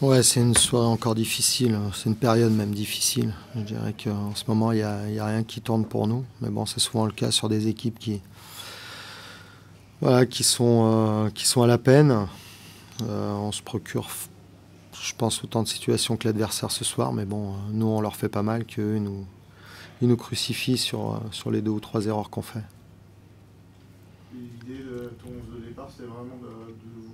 Ouais, c'est une soirée encore difficile, c'est une période même difficile. Je dirais qu'en ce moment, il y a rien qui tourne pour nous. Mais bon, c'est souvent le cas sur des équipes voilà, qui sont à la peine. On se procure, je pense, autant de situations que l'adversaire ce soir. Mais bon, nous, on leur fait pas mal qu'eux, ils nous crucifient sur les 2 ou 3 erreurs qu'on fait. L'idée de ton 11 de départ, c'était vraiment de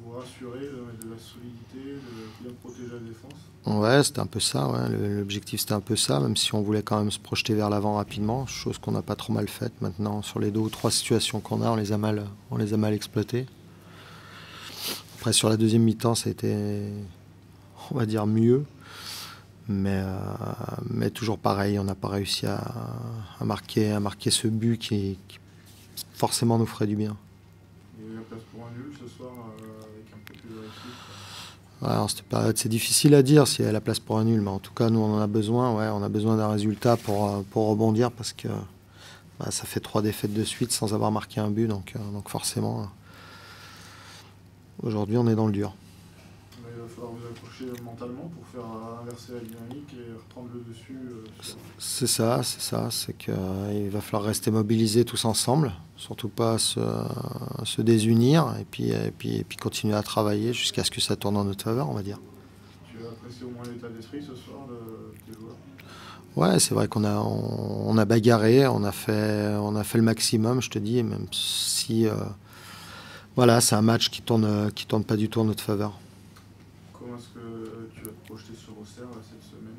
vous rassurer, de mettre de la solidité, de bien protéger la défense. Ouais, c'était un peu ça. Ouais. L'objectif, c'était un peu ça, même si on voulait quand même se projeter vers l'avant rapidement, chose qu'on n'a pas trop mal faite. Maintenant, sur les 2 ou 3 situations qu'on a, on les a mal exploitées. Après, sur la deuxième mi-temps, ça a été, on va dire, mieux. Mais toujours pareil, on n'a pas réussi à marquer ce but qui forcément nous ferait du bien. Il y a eu la place pour un nul ce soir avec un peu plus de réussite. Ouais, en cette période, c'est difficile à dire s'il y a la place pour un nul, mais en tout cas, nous, on en a besoin. Ouais, on a besoin d'un résultat pour rebondir parce que ça fait 3 défaites de suite sans avoir marqué un but, donc forcément, aujourd'hui, on est dans le dur. Mais il va falloir vous accrocher mentalement pour faire inverser la dynamique et reprendre le dessus. C'est ça, c'est qu'il va falloir rester mobilisés tous ensemble, surtout pas se désunir et puis continuer à travailler jusqu'à ce que ça tourne en notre faveur, on va dire. Tu as apprécié au moins l'état d'esprit ce soir de tes joueurs? Ouais, c'est vrai on a bagarré, on a fait le maximum, je te dis, même si voilà, c'est un match qui tourne pas du tout en notre faveur. Comment est-ce que tu vas te projeter sur Auxerre cette semaine?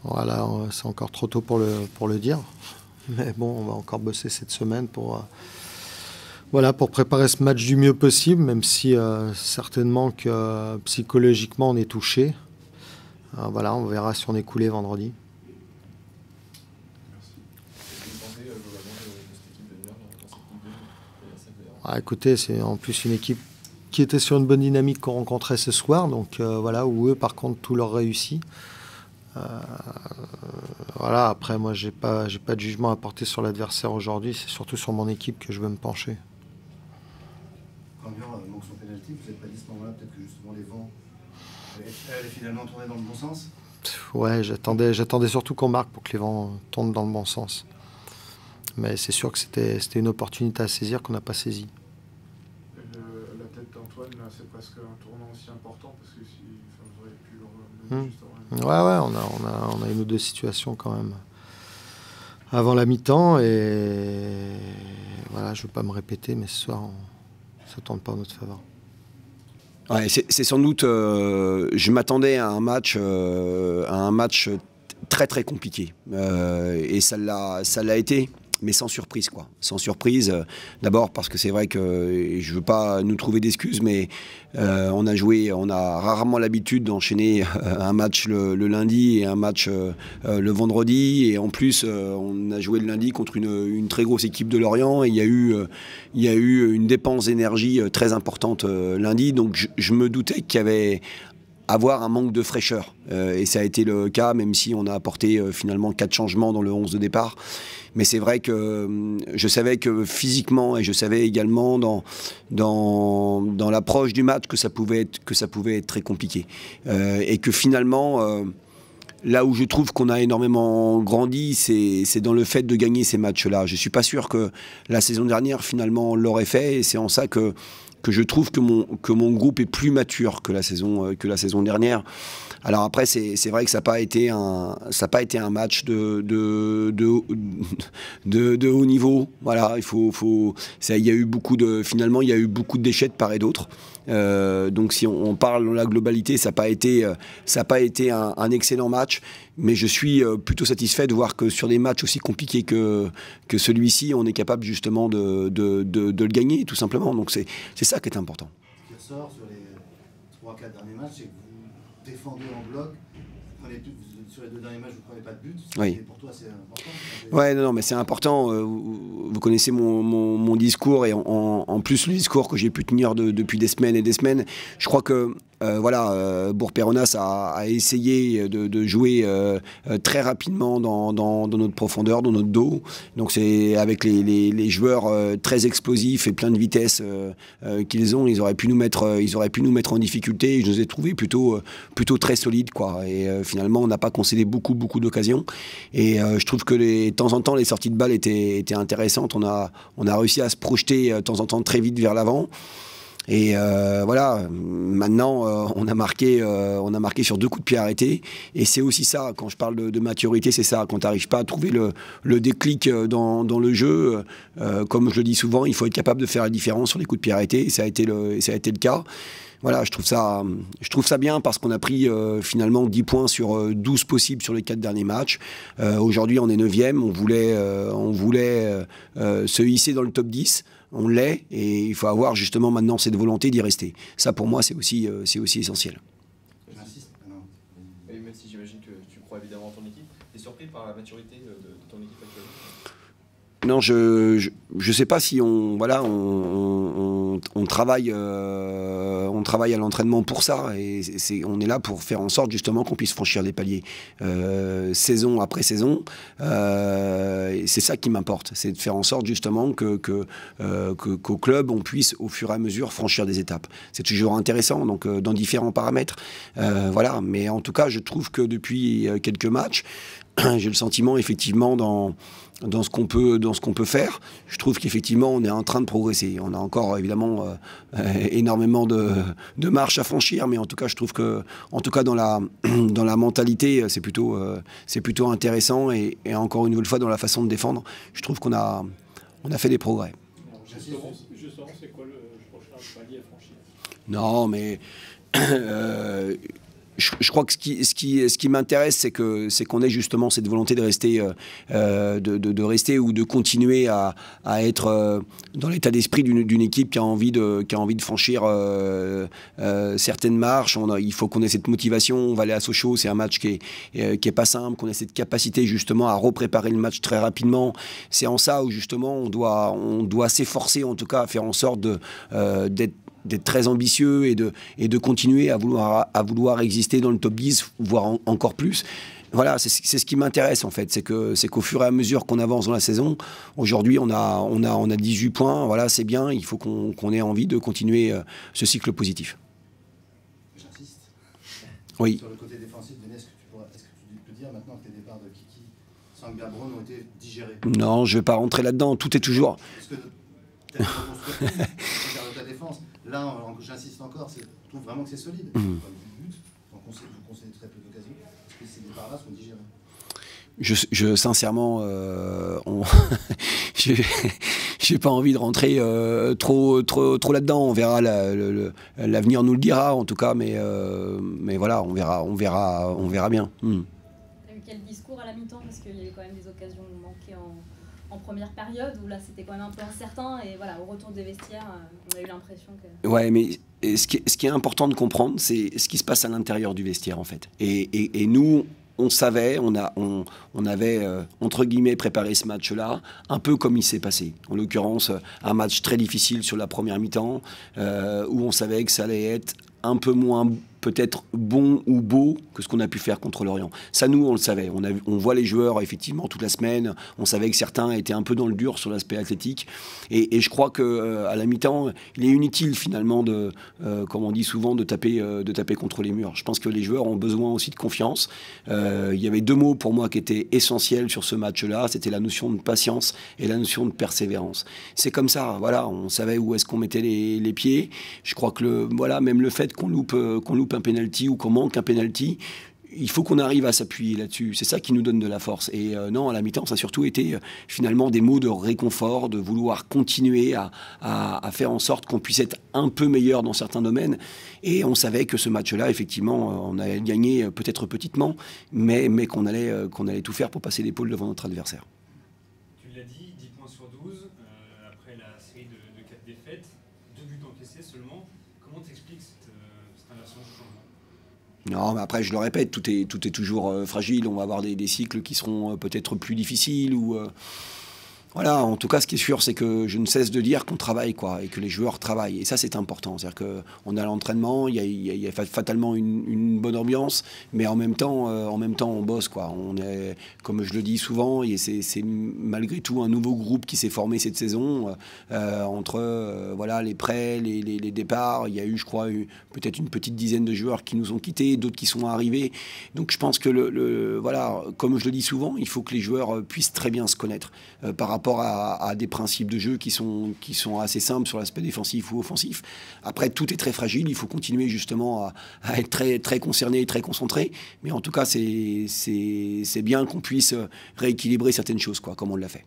Voilà, c'est encore trop tôt pour le dire. Mais bon, on va encore bosser cette semaine pour préparer ce match du mieux possible, même si certainement que psychologiquement on est touché. Voilà, on verra si on est coulé vendredi. Écoutez, c'est en plus une équipe qui était sur une bonne dynamique qu'on rencontrait ce soir, donc voilà, où eux par contre tout leur réussit. Voilà, après moi j'ai pas de jugement à porter sur l'adversaire aujourd'hui, c'est surtout sur mon équipe que je veux me pencher. Quand Mur manque son pénalty, vous n'avez pas dit à ce moment-là peut-être que justement les vents allaient finalement tourner dans le bon sens? Ouais, j'attendais surtout qu'on marque pour que les vents tournent dans le bon sens. Mais c'est sûr que c'était une opportunité à saisir qu'on n'a pas saisie. La tête d'Antoine, c'est presque un tournant aussi important parce que si vous auriez pu le mener juste avant. Ouais, on a une ou deux situations quand même avant la mi-temps et voilà, je ne veux pas me répéter, mais ce soir, ça ne tourne pas en notre faveur. Ouais, c'est sans doute. Je m'attendais à un match très très compliqué et ça l'a été. Mais sans surprise, quoi. Sans surprise, d'abord parce que c'est vrai que je veux pas nous trouver d'excuses, mais on a rarement l'habitude d'enchaîner un match le lundi et un match le vendredi, et en plus on a joué le lundi contre une très grosse équipe de Lorient, et il y a eu une dépense d'énergie très importante lundi, donc je me doutais qu'il y avait avoir un manque de fraîcheur. Et ça a été le cas, même si on a apporté finalement 4 changements dans le 11 de départ. Mais c'est vrai que je savais que physiquement, et je savais également dans l'approche du match que ça pouvait être très compliqué. Et que finalement, là où je trouve qu'on a énormément grandi, c'est dans le fait de gagner ces matchs-là. Je ne suis pas sûr que la saison dernière, finalement, on l'aurait fait, et c'est en ça que je trouve que mon groupe est plus mature que la saison dernière. Alors après, c'est vrai que ça n'a pas été un match de haut niveau. Voilà, il y a eu beaucoup de déchets de part et d'autre. Donc si on parle de la globalité, ça n'a pas été un excellent match, mais je suis plutôt satisfait de voir que sur des matchs aussi compliqués que celui-ci, on est capable justement de le gagner, tout simplement. Donc c'est ça qui est important. Ce qui ressort sur les 3-4 derniers matchs, c'est que vous défendez en bloc. Sur les 2 derniers matchs, vous ne prenez pas de but. Oui. Pour toi, c'est important. Ouais, non, mais c'est important. Vous connaissez mon discours, et en plus le discours que j'ai pu tenir depuis des semaines et des semaines. Je crois que voilà, Bourg-Péronas a essayé de jouer très rapidement dans notre profondeur, dans notre dos. Donc c'est avec les joueurs très explosifs et plein de vitesse qu'ils ont, ils auraient pu nous mettre en difficulté. Je nous ai trouvés plutôt très solides, quoi. Et finalement, on n'a pas concédé beaucoup d'occasions. Et je trouve que de temps en temps, les sorties de balles étaient intéressantes. On a réussi à se projeter de temps en temps très vite vers l'avant. Et voilà, maintenant on a marqué sur 2 coups de pied arrêtés. Et c'est aussi ça, quand je parle de maturité, c'est ça. Quand tu n'arrives pas à trouver le déclic dans le jeu, comme je le dis souvent, il faut être capable de faire la différence sur les coups de pied arrêtés. Et ça a été le cas. Voilà, je trouve ça bien parce qu'on a pris finalement 10 points sur 12 possibles sur les 4 derniers matchs. Aujourd'hui, on est 9e. On voulait se hisser dans le top 10. On l'est et il faut avoir justement maintenant cette volonté d'y rester. Ça, pour moi, c'est aussi essentiel. J'insiste. Et même si j'imagine que tu crois évidemment en ton équipe, tu es surpris par la maturité de ton équipe actuelle? Non, je sais pas si on travaille à l'entraînement pour ça et on est là pour faire en sorte justement qu'on puisse franchir les paliers saison après saison. C'est ça qui m'importe, c'est de faire en sorte justement qu'au club on puisse au fur et à mesure franchir des étapes. C'est toujours intéressant, donc dans différents paramètres. Voilà, mais en tout cas, je trouve que depuis quelques matchs, j'ai le sentiment effectivement dans ce qu'on peut faire, je trouve qu'effectivement on est en train de progresser. On a encore évidemment énormément de marches à franchir, mais en tout cas je trouve que, en tout cas dans la mentalité, c'est plutôt intéressant et encore une fois dans la façon de défendre, je trouve qu'on a fait des progrès. Justement, c'est quoi le prochain palier à franchir? Non, mais je crois que ce qui m'intéresse, c'est qu'on ait justement cette volonté de rester, de rester ou de continuer à être dans l'état d'esprit d'une équipe qui a envie de franchir certaines marches. Il faut qu'on ait cette motivation. On va aller à Sochaux, c'est un match qui est pas simple, qu'on ait cette capacité justement à repréparer le match très rapidement. C'est en ça où justement on doit s'efforcer en tout cas à faire en sorte d'être très ambitieux et de continuer à vouloir exister dans le top 10, voire encore plus. Voilà, c'est ce qui m'intéresse en fait, c'est qu'au fur et à mesure qu'on avance dans la saison, aujourd'hui on a 18 points, voilà, c'est bien, il faut qu'on ait envie de continuer ce cycle positif. J'insiste. Oui. Sur le côté défensif, Denis, est-ce que tu peux dire maintenant que les départs de Kiki, Sangbia Brown ont été digérés? Non, je ne vais pas rentrer là-dedans, tout est toujours... Est-ce que tu as ta défense? Là, j'insiste encore, je trouve vraiment que c'est solide. Vous concédez très peu d'occasions. Est-ce que ces départs-là sont digérés? Sincèrement, j'ai pas envie de rentrer trop là-dedans. On verra, l'avenir nous le dira en tout cas, mais voilà, on verra bien. Quel discours à la mi-temps, parce qu'il y avait quand même des occasions manquées en première période où là c'était quand même un peu incertain et voilà, au retour des vestiaires on a eu l'impression que... Ouais, mais ce qui est important de comprendre, c'est ce qui se passe à l'intérieur du vestiaire en fait. Et nous, on savait, on avait entre guillemets préparé ce match-là un peu comme il s'est passé. En l'occurrence, un match très difficile sur la première mi-temps où on savait que ça allait être un peu moins peut-être bon ou beau que ce qu'on a pu faire contre l'Orient. Ça, nous, on le savait. On voit les joueurs, effectivement, toute la semaine. On savait que certains étaient un peu dans le dur sur l'aspect athlétique. Et je crois qu'à la mi-temps, il est inutile, finalement, comme on dit souvent, de taper contre les murs. Je pense que les joueurs ont besoin aussi de confiance. Il y avait 2 mots, pour moi, qui étaient essentiels sur ce match-là. C'était la notion de patience et la notion de persévérance. C'est comme ça, voilà. On savait où est-ce qu'on mettait les pieds. Je crois que, voilà, même le fait qu'on loupe un penalty ou qu'on manque un penalty, il faut qu'on arrive à s'appuyer là-dessus. C'est ça qui nous donne de la force. Et non, à la mi-temps, ça a surtout été finalement des mots de réconfort, de vouloir continuer à faire en sorte qu'on puisse être un peu meilleur dans certains domaines. Et on savait que ce match-là, effectivement, on allait gagner peut-être petitement, mais qu'on allait tout faire pour passer l'épaule devant notre adversaire. Tu l'as dit, 10 points sur 12, après la série de 4 défaites, 2 buts encaissés seulement. Comment t'expliques cette inversion de changement? Non, mais après, je le répète, tout est toujours fragile. On va avoir des cycles qui seront peut-être plus difficiles ou Voilà, en tout cas, ce qui est sûr, c'est que je ne cesse de dire qu'on travaille, quoi, et que les joueurs travaillent. Et ça, c'est important. C'est-à-dire qu'on a l'entraînement, il y a fatalement une bonne ambiance, mais en même temps, on bosse, quoi. On est, comme je le dis souvent, c'est malgré tout un nouveau groupe qui s'est formé cette saison, entre voilà, les prêts, les départs. Il y a eu, je crois, peut-être une petite dizaine de joueurs qui nous ont quittés, d'autres qui sont arrivés. Donc je pense que, voilà, comme je le dis souvent, il faut que les joueurs puissent très bien se connaître par rapport à des principes de jeu qui sont assez simples sur l'aspect défensif ou offensif. Après, tout est très fragile, il faut continuer justement à être très, très concerné et très concentré, mais en tout cas, c'est bien qu'on puisse rééquilibrer certaines choses, quoi, comme on l'a fait.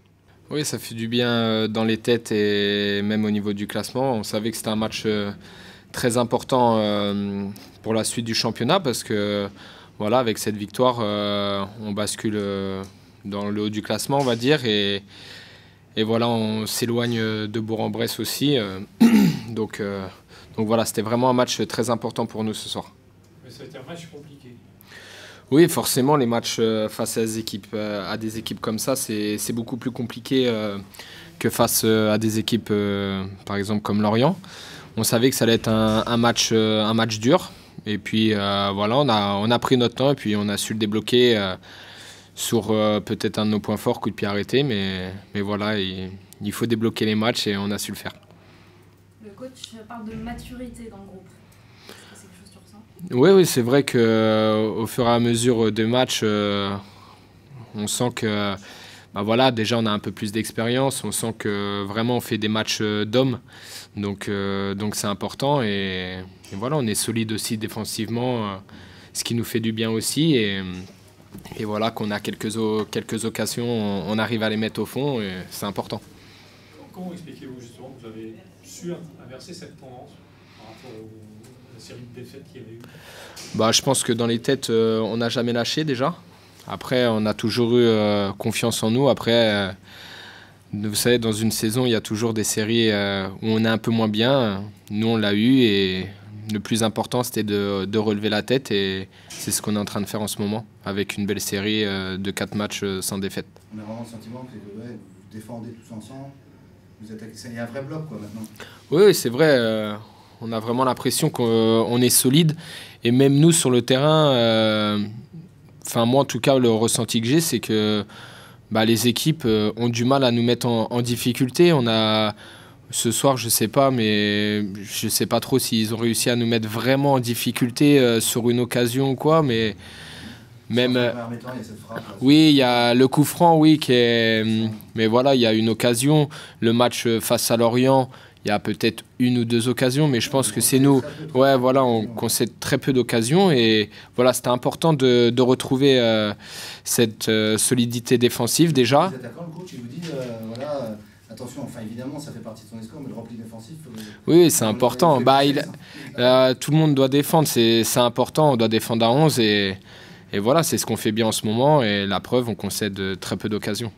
Oui, ça fait du bien dans les têtes et même au niveau du classement. On savait que c'était un match très important pour la suite du championnat parce que voilà, avec cette victoire, on bascule dans le haut du classement, on va dire, et voilà, on s'éloigne de Bourg-en-Bresse aussi. Donc voilà, c'était vraiment un match très important pour nous ce soir. Mais ça a été un match compliqué. Oui, forcément, les matchs face à des équipes comme ça, c'est beaucoup plus compliqué que face à des équipes, par exemple, comme Lorient. On savait que ça allait être un match dur. Et puis voilà, on a pris notre temps et puis on a su le débloquer sur peut-être un de nos points forts, coup de pied arrêté. Mais voilà, il faut débloquer les matchs et on a su le faire. Le coach parle de maturité dans le groupe. C'est quelque chose que tu ressens ? Oui, c'est vrai qu'au fur et à mesure des matchs, on sent que voilà, déjà on a un peu plus d'expérience, on sent que vraiment on fait des matchs d'hommes, donc c'est important et voilà, on est solide aussi défensivement, ce qui nous fait du bien aussi et voilà qu'on a quelques occasions, on arrive à les mettre au fond et c'est important. Comment expliquez-vous justement que vous avez su inverser cette tendance par rapport à la série de défaites qu'il y avait eu ? Je pense que dans les têtes, on n'a jamais lâché déjà. Après, on a toujours eu confiance en nous. Après, vous savez, dans une saison, il y a toujours des séries où on est un peu moins bien. Nous, on l'a eu et le plus important, c'était de relever la tête et c'est ce qu'on est en train de faire en ce moment avec une belle série de 4 matchs sans défaite. On a vraiment le sentiment que vous défendez tous ensemble. Il y a un vrai bloc, quoi, maintenant. Oui, c'est vrai. On a vraiment l'impression qu'on est solide. Et même nous, sur le terrain, moi, en tout cas, le ressenti que j'ai, c'est que les équipes ont du mal à nous mettre en difficulté. Ce soir, je sais pas, mais je sais pas trop s'ils ont réussi à nous mettre vraiment en difficulté sur une occasion ou quoi, mais même... oui, il y a le coup franc, oui, mais voilà, il y a une occasion. Le match face à Lorient, il y a peut-être une ou deux occasions, mais je pense que c'est nous. Ouais, voilà, on concède très peu d'occasions et voilà, c'était important de retrouver cette solidité défensive déjà. Vous êtes d'accord, le coach, il vous dit, voilà, attention, enfin évidemment, ça fait partie de son discours, mais le repli défensif... Oui, c'est important. Tout le monde doit défendre, c'est important, on doit défendre à 11 et voilà, c'est ce qu'on fait bien en ce moment et la preuve, on concède très peu d'occasions.